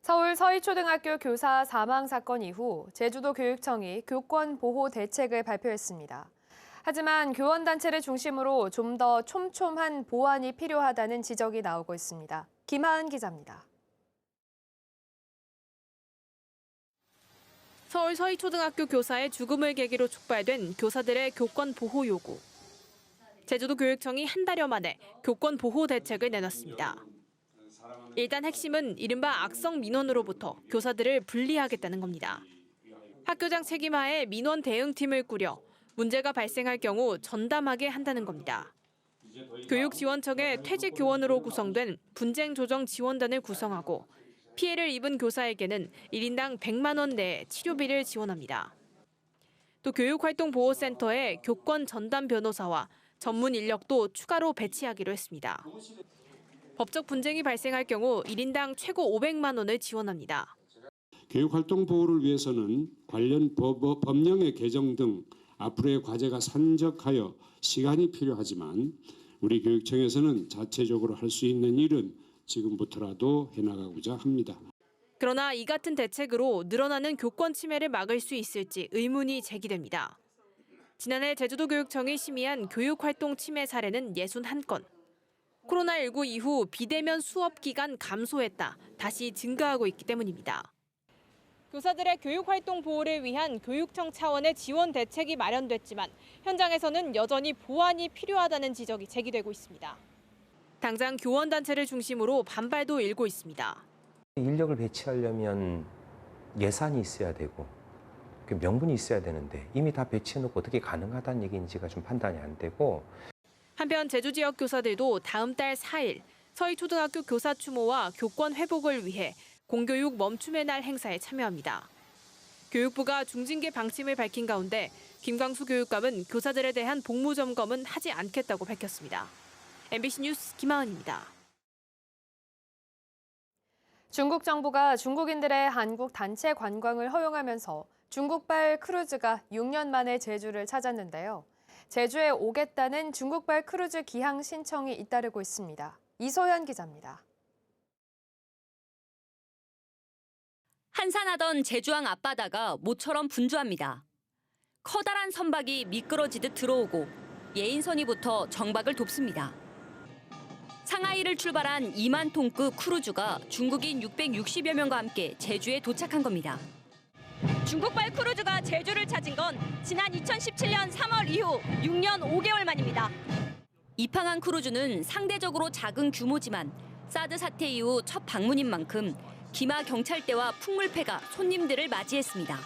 서울 서희초등학교 교사 사망 사건 이후 제주도 교육청이 교권 보호 대책을 발표했습니다. 하지만 교원단체를 중심으로 좀 더 촘촘한 보완이 필요하다는 지적이 나오고 있습니다. 김하은 기자입니다. 서울 서희초등학교 교사의 죽음을 계기로 촉발된 교사들의 교권 보호 요구. 제주도 교육청이 한 달여 만에 교권 보호 대책을 내놨습니다. 일단 핵심은 이른바 악성 민원으로부터 교사들을 분리하겠다는 겁니다. 학교장 책임하에 민원 대응팀을 꾸려 문제가 발생할 경우 전담하게 한다는 겁니다. 교육지원청의 퇴직 교원으로 구성된 분쟁 조정 지원단을 구성하고 피해를 입은 교사에게는 1인당 100만 원 내에 치료비를 지원합니다. 또 교육활동보호센터에 교권 전담 변호사와 전문 인력도 추가로 배치하기로 했습니다. 법적 분쟁이 발생할 경우 1인당 최고 500만 원을 지원합니다. 교육활동 보호를 위해서는 관련 법령의 개정 등 앞으로의 과제가 산적하여 시간이 필요하지만 우리 교육청에서는 자체적으로 할 수 있는 일은 지금부터라도 해나가고자 합니다. 그러나 이 같은 대책으로 늘어나는 교권 침해를 막을 수 있을지 의문이 제기됩니다. 지난해 제주도 교육청이 심의한 교육활동 침해 사례는 61건. 코로나19 이후 비대면 수업 기간 감소했다 다시 증가하고 있기 때문입니다. 교사들의 교육활동 보호를 위한 교육청 차원의 지원 대책이 마련됐지만 현장에서는 여전히 보완이 필요하다는 지적이 제기되고 있습니다. 당장 교원단체를 중심으로 반발도 일고 있습니다. 인력을 배치하려면 예산이 있어야 되고 명분이 있어야 되는데 이미 다 배치해놓고 어떻게 가능하다는 얘기인지가 좀 판단이 안 되고. 한편 제주 지역 교사들도 다음 달 4일 서희초등학교 교사 추모와 교권 회복을 위해 공교육 멈춤의 날 행사에 참여합니다. 교육부가 중징계 방침을 밝힌 가운데 김광수 교육감은 교사들에 대한 복무 점검은 하지 않겠다고 밝혔습니다. MBC 뉴스 김하은입니다. 중국 정부가 중국인들의 한국 단체 관광을 허용하면서 중국발 크루즈가 6년 만에 제주를 찾았는데요. 제주에 오겠다는 중국발 크루즈 기항 신청이 잇따르고 있습니다. 이소연 기자입니다. 한산하던 제주항 앞바다가 모처럼 분주합니다. 커다란 선박이 미끄러지듯 들어오고 예인선이부터 정박을 돕습니다. 상하이를 출발한 2만 톤급 크루즈가 중국인 660여 명과 함께 제주에 도착한 겁니다. 중국발 크루즈가 제주를 찾은 건 지난 2017년 3월 이후 6년 5개월 만입니다. 입항한 크루즈는 상대적으로 작은 규모지만 사드 사태 이후 첫 방문인 만큼 기마 경찰대와 풍물패가 손님들을 맞이했습니다.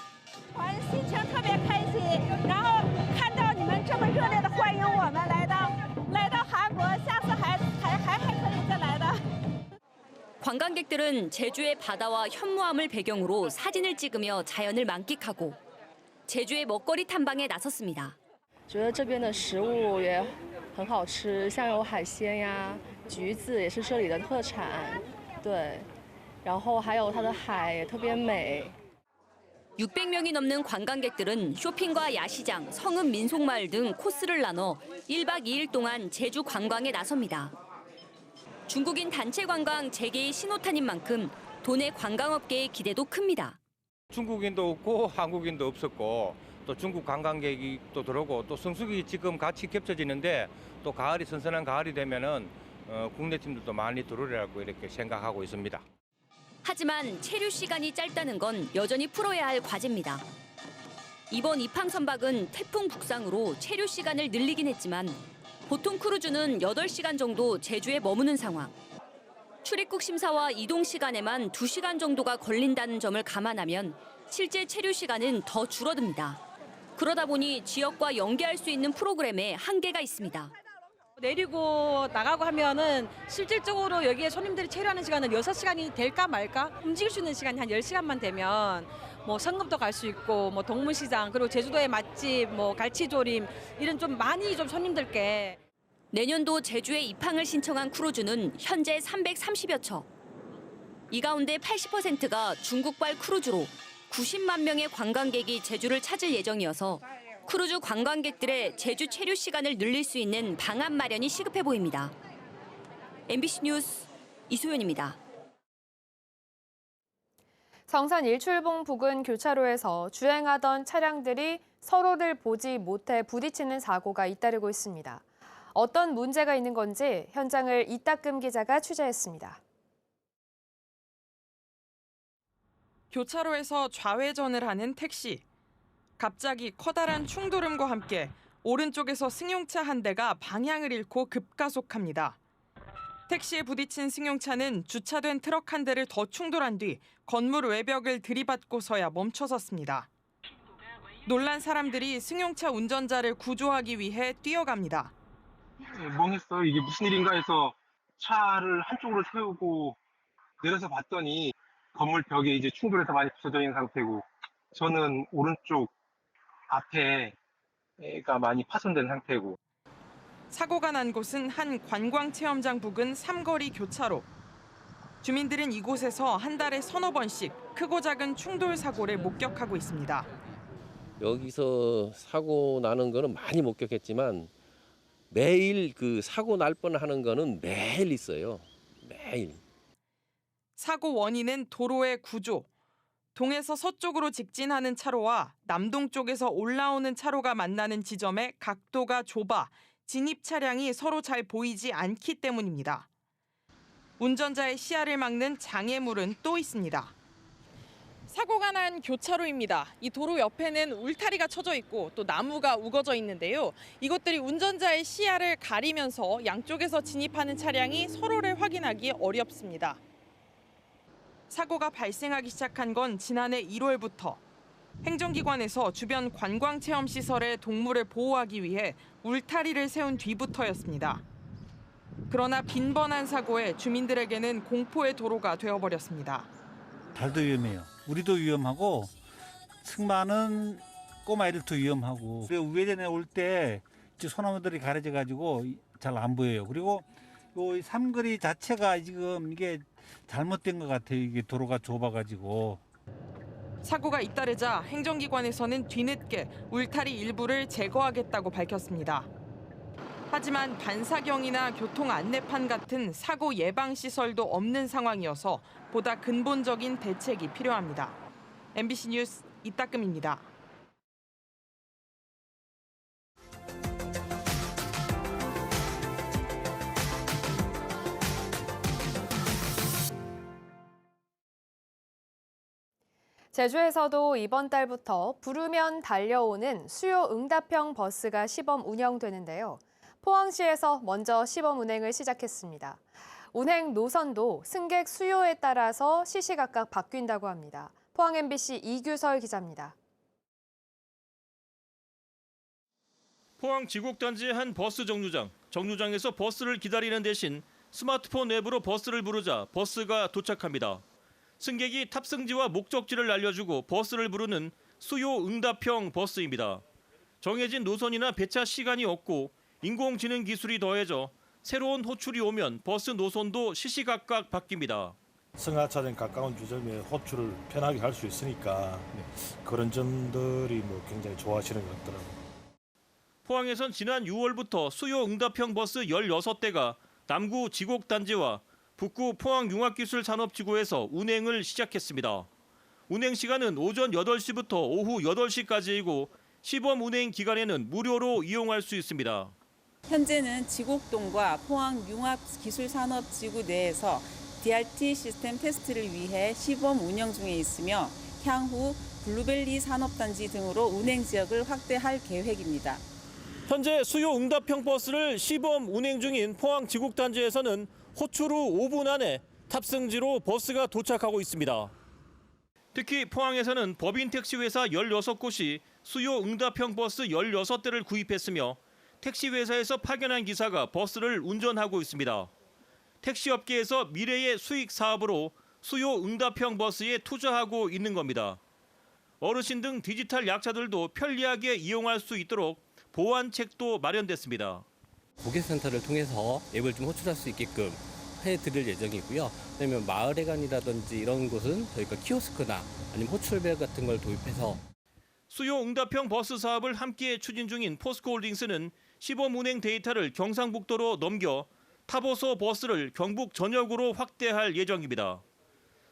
관광객들은 제주의 바다와 현무암을 배경으로 사진을 찍으며 자연을 만끽하고 제주의 먹거리 탐방에 나섰습니다. 觉得这边的食物也很好吃，像有海鲜呀，橘子也是这里的特产，对，然后还有它的海也特别美。 600명이 넘는 관광객들은 쇼핑과 야시장, 성읍 민속마을 등 코스를 나눠 1박 2일 동안 제주 관광에 나섭니다. 중국인 단체 관광 재개의 신호탄인 만큼 도내 관광업계의 기대도 큽니다. 중국인도 없고 한국인도 없었고 또 중국 관광객이 또 들어오고 또 성수기 지금 같이 겹쳐지는데 또 가을이 선선한 가을이 되면은 국내 팀들도 많이 들어오리라고 이렇게 생각하고 있습니다. 하지만 체류 시간이 짧다는 건 여전히 풀어야 할 과제입니다. 이번 입항 선박은 태풍 북상으로 체류 시간을 늘리긴 했지만 보통 크루즈는 8시간 정도 제주에 머무는 상황. 출입국 심사와 이동 시간에만 2시간 정도가 걸린다는 점을 감안하면 실제 체류 시간은 더 줄어듭니다. 그러다 보니 지역과 연계할 수 있는 프로그램에 한계가 있습니다. 내리고 나가고 하면은 실질적으로 여기에 손님들이 체류하는 시간은 6시간이 될까 말까? 움직일 수 있는 시간이 한 10시간만 되면 뭐 성금도 갈 수 있고 뭐 동문시장 그리고 제주도의 맛집 뭐 갈치조림 이런 좀 많이 좀 손님들께 내년도 제주에 입항을 신청한 크루즈는 현재 330여 척. 이 가운데 80%가 중국발 크루즈로 90만 명의 관광객이 제주를 찾을 예정이어서 크루즈 관광객들의 제주 체류 시간을 늘릴 수 있는 방안 마련이 시급해 보입니다. MBC 뉴스 이소연입니다. 성산 일출봉 부근 교차로에서 주행하던 차량들이 서로를 보지 못해 부딪히는 사고가 잇따르고 있습니다. 어떤 문제가 있는 건지 현장을 이따금 기자가 취재했습니다. 교차로에서 좌회전을 하는 택시. 갑자기 커다란 충돌음과 함께 오른쪽에서 승용차 한 대가 방향을 잃고 급가속합니다. 택시에 부딪힌 승용차는 주차된 트럭 한 대를 더 충돌한 뒤 건물 외벽을 들이받고서야 멈춰섰습니다. 놀란 사람들이 승용차 운전자를 구조하기 위해 뛰어갑니다. 멍했어요. 이게 무슨 일인가 해서 차를 한쪽으로 세우고 내려서 봤더니 건물 벽에 이제 충돌해서 많이 부서져 있는 상태고 저는 오른쪽 앞에가 많이 파손된 상태고. 사고가 난 곳은 한 관광체험장 부근 삼거리 교차로. 주민들은 이곳에서 한 달에 서너 번씩 크고 작은 충돌 사고를 목격하고 있습니다. 여기서 사고 나는 거는 많이 목격했지만 매일 그 사고 날 뻔하는 거는 매일 있어요. 매일. 사고 원인은 도로의 구조. 동에서 서쪽으로 직진하는 차로와 남동 쪽에서 올라오는 차로가 만나는 지점의 각도가 좁아 진입 차량이 서로 잘 보이지 않기 때문입니다. 운전자의 시야를 막는 장애물은 또 있습니다. 사고가 난 교차로입니다. 이 도로 옆에는 울타리가 쳐져 있고 또 나무가 우거져 있는데요. 이것들이 운전자의 시야를 가리면서 양쪽에서 진입하는 차량이 서로를 확인하기 어렵습니다. 사고가 발생하기 시작한 건 지난해 1월부터. 행정기관에서 주변 관광체험시설의 동물을 보호하기 위해 울타리를 세운 뒤부터였습니다. 그러나 빈번한 사고에 주민들에게는 공포의 도로가 되어버렸습니다. 달도 위험해요. 우리도 위험하고 승마는 꼬마애들도 위험하고 우회전에 올 때 소나무들이 가려져 가지고 잘 안 보여요. 그리고 이 삼거리 자체가 지금 이게 잘못된 것 같아요. 이게 도로가 좁아가지고. 사고가 잇따르자 행정기관에서는 뒤늦게 울타리 일부를 제거하겠다고 밝혔습니다. 하지만 반사경이나 교통 안내판 같은 사고 예방 시설도 없는 상황이어서 보다 근본적인 대책이 필요합니다. MBC 뉴스 이따금입니다. 제주에서도 이번 달부터 부르면 달려오는 수요 응답형 버스가 시범 운영되는데요. 포항시에서 먼저 시범 운행을 시작했습니다. 운행 노선도 승객 수요에 따라서 시시각각 바뀐다고 합니다. 포항 MBC 이규설 기자입니다. 포항 지곡단지의 한 버스 정류장에서 버스를 기다리는 대신 스마트폰 앱으로 버스를 부르자 버스가 도착합니다. 승객이 탑승지와 목적지를 알려주고 버스를 부르는 수요 응답형 버스입니다. 정해진 노선이나 배차 시간이 없고 인공지능 기술이 더해져 새로운 호출이 오면 버스 노선도 시시각각 바뀝니다. 승하차장 가까운 지점에 호출을 편하게 할 수 있으니까 그런 점들이 굉장히 좋아하시는 것 같더라고요. 포항에선 지난 6월부터 수요 응답형 버스 16대가 남구 지곡단지와 북구 포항융합기술산업지구에서 운행을 시작했습니다. 운행 시간은 오전 8시부터 오후 8시까지이고 시범 운행 기간에는 무료로 이용할 수 있습니다. 현재는 지곡동과 포항융합기술산업지구 내에서 DRT 시스템 테스트를 위해 시범 운영 중에 있으며 향후 블루벨리 산업단지 등으로 운행 지역을 확대할 계획입니다. 현재 수요 응답형 버스를 시범 운행 중인 포항 지곡단지에서는 호출 후 5분 안에 탑승지로 버스가 도착하고 있습니다. 특히 포항에서는 법인 택시회사 16곳이 수요 응답형 버스 16대를 구입했으며 택시회사에서 파견한 기사가 버스를 운전하고 있습니다. 택시업계에서 미래의 수익 사업으로 수요 응답형 버스에 투자하고 있는 겁니다. 어르신 등 디지털 약자들도 편리하게 이용할 수 있도록 보완책도 마련됐습니다. 고객센터를 통해서 앱을 좀 호출할 수 있게끔 해드릴 예정이고요. 왜냐하면 마을회관이라든지 이런 곳은 저희가 키오스크나 아니면 호출벨 같은 걸 도입해서 수요 응답형 버스 사업을 함께 추진 중인 포스코홀딩스는 시범 운행 데이터를 경상북도로 넘겨 타보소 버스를 경북 전역으로 확대할 예정입니다.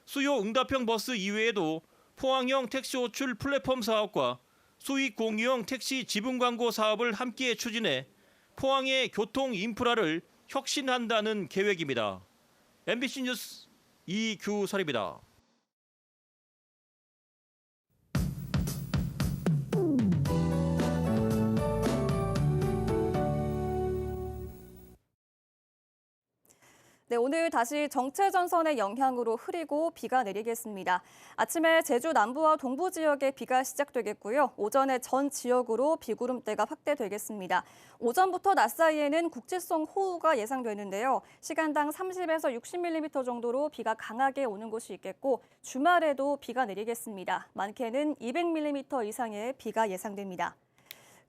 수요 응답형 버스 이외에도 포항형 택시 호출 플랫폼 사업과 수익 공유형 택시 지분 광고 사업을 함께 추진해 포항의 교통 인프라를 혁신한다는 계획입니다. MBC 뉴스 이규설입니다. 네, 오늘 다시 정체전선의 영향으로 흐리고 비가 내리겠습니다. 아침에 제주 남부와 동부 지역에 비가 시작되겠고요. 오전에 전 지역으로 비구름대가 확대되겠습니다. 오전부터 낮 사이에는 국지성 호우가 예상되는데요. 시간당 30에서 60mm 정도로 비가 강하게 오는 곳이 있겠고 주말에도 비가 내리겠습니다. 많게는 200mm 이상의 비가 예상됩니다.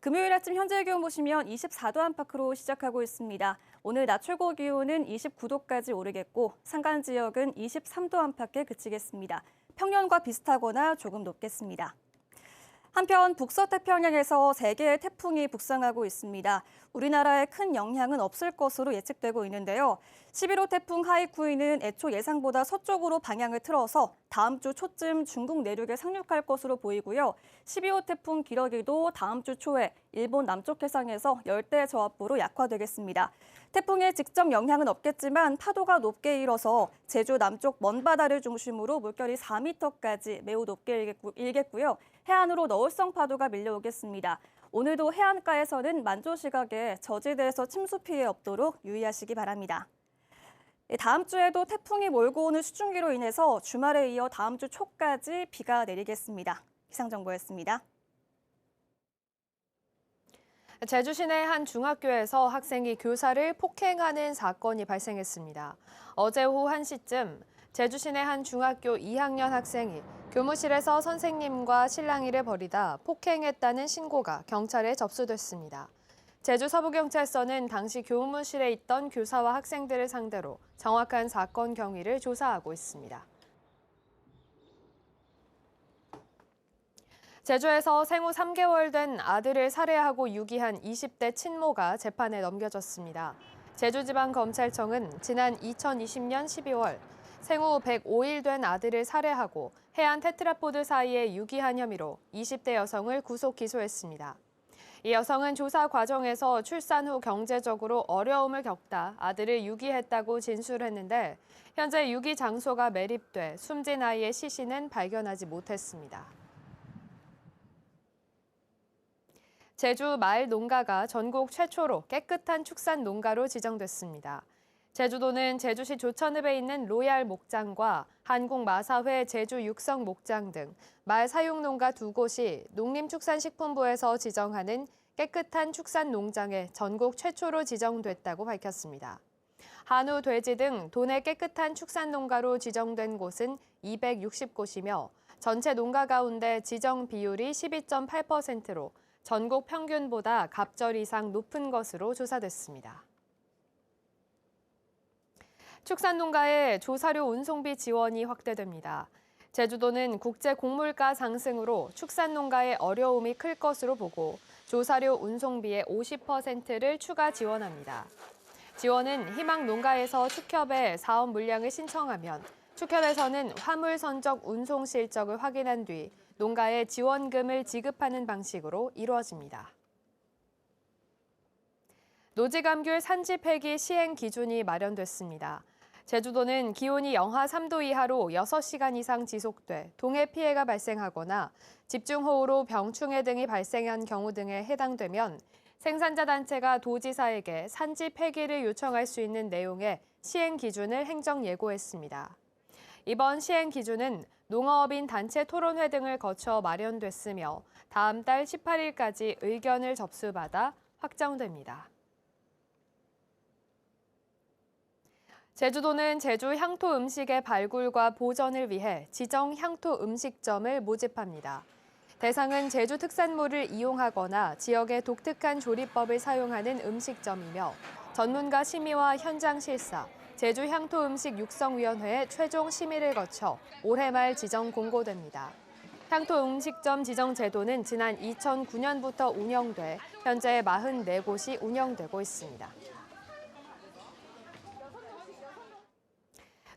금요일 아침 현재 기온 보시면 24도 안팎으로 시작하고 있습니다. 오늘 낮 최고 기온은 29도까지 오르겠고 산간 지역은 23도 안팎에 그치겠습니다. 평년과 비슷하거나 조금 높겠습니다. 한편 북서태평양에서 3개의 태풍이 북상하고 있습니다. 우리나라에 큰 영향은 없을 것으로 예측되고 있는데요. 11호 태풍 하이쿠이는 애초 예상보다 서쪽으로 방향을 틀어서 다음 주 초쯤 중국 내륙에 상륙할 것으로 보이고요. 12호 태풍 기러기도 다음 주 초에 일본 남쪽 해상에서 열대 저압부로 약화되겠습니다. 태풍의 직접 영향은 없겠지만 파도가 높게 일어서 제주 남쪽 먼바다를 중심으로 물결이 4m까지 매우 높게 일겠고요. 해안으로 너울성 파도가 밀려오겠습니다. 오늘도 해안가에서는 만조 시각에 저지대에서 침수 피해 없도록 유의하시기 바랍니다. 다음 주에도 태풍이 몰고 오는 수증기로 인해서 주말에 이어 다음 주 초까지 비가 내리겠습니다. 기상정보였습니다. 제주 시내 한 중학교에서 학생이 교사를 폭행하는 사건이 발생했습니다. 어제 오후 1시쯤 제주 시내 한 중학교 2학년 학생이 교무실에서 선생님과 실랑이를 벌이다 폭행했다는 신고가 경찰에 접수됐습니다. 제주 서부경찰서는 당시 교무실에 있던 교사와 학생들을 상대로 정확한 사건 경위를 조사하고 있습니다. 제주에서 생후 3개월 된 아들을 살해하고 유기한 20대 친모가 재판에 넘겨졌습니다. 제주지방검찰청은 지난 2020년 12월 생후 105일 된 아들을 살해하고 해안 테트라포드 사이에 유기한 혐의로 20대 여성을 구속 기소했습니다. 이 여성은 조사 과정에서 출산 후 경제적으로 어려움을 겪다 아들을 유기했다고 진술했는데 현재 유기 장소가 매립돼 숨진 아이의 시신은 발견하지 못했습니다. 제주 마을 농가가 전국 최초로 깨끗한 축산 농가로 지정됐습니다. 제주도는 제주시 조천읍에 있는 로얄 목장과 한국마사회 제주 육성 목장 등 말 사육 농가 2곳이 농림축산식품부에서 지정하는 깨끗한 축산 농장에 전국 최초로 지정됐다고 밝혔습니다. 한우, 돼지 등 도내 깨끗한 축산 농가로 지정된 곳은 260곳이며 전체 농가 가운데 지정 비율이 12.8%로 전국 평균보다 갑절 이상 높은 것으로 조사됐습니다. 축산농가의 조사료 운송비 지원이 확대됩니다. 제주도는 국제 곡물가 상승으로 축산농가의 어려움이 클 것으로 보고 조사료 운송비의 50%를 추가 지원합니다. 지원은 희망농가에서 축협에 사업 물량을 신청하면 축협에서는 화물 선적 운송 실적을 확인한 뒤 농가에 지원금을 지급하는 방식으로 이루어집니다. 노지감귤 산지 폐기 시행 기준이 마련됐습니다. 제주도는 기온이 영하 3도 이하로 6시간 이상 지속돼 동해 피해가 발생하거나 집중호우로 병충해 등이 발생한 경우 등에 해당되면 생산자 단체가 도지사에게 산지 폐기를 요청할 수 있는 내용의 시행 기준을 행정 예고했습니다. 이번 시행 기준은 농어업인 단체 토론회 등을 거쳐 마련됐으며 다음 달 18일까지 의견을 접수받아 확정됩니다. 제주도는 제주 향토 음식의 발굴과 보존을 위해 지정 향토 음식점을 모집합니다. 대상은 제주 특산물을 이용하거나 지역의 독특한 조리법을 사용하는 음식점이며 전문가 심의와 현장 실사, 제주 향토 음식 육성위원회의 최종 심의를 거쳐 올해 말 지정 공고됩니다. 향토 음식점 지정 제도는 지난 2009년부터 운영돼 현재 44곳이 운영되고 있습니다.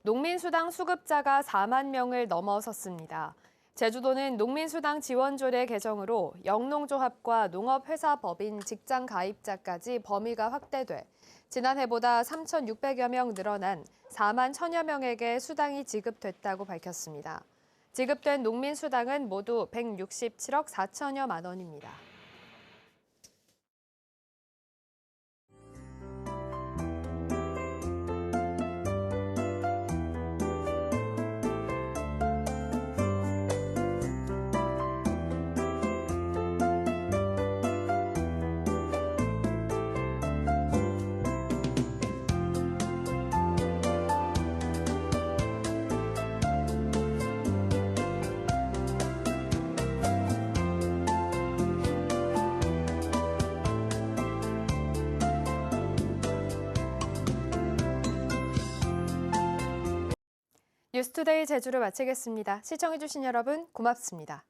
농민수당 수급자가 4만 명을 넘어섰습니다. 제주도는 농민수당 지원조례 개정으로 영농조합과 농업회사법인 직장 가입자까지 범위가 확대돼 지난해보다 3,600여 명 늘어난 4만 1,000여 명에게 수당이 지급됐다고 밝혔습니다. 지급된 농민수당은 모두 167억 4천여만 원입니다. 뉴스투데이 제주를 마치겠습니다. 시청해주신 여러분 고맙습니다.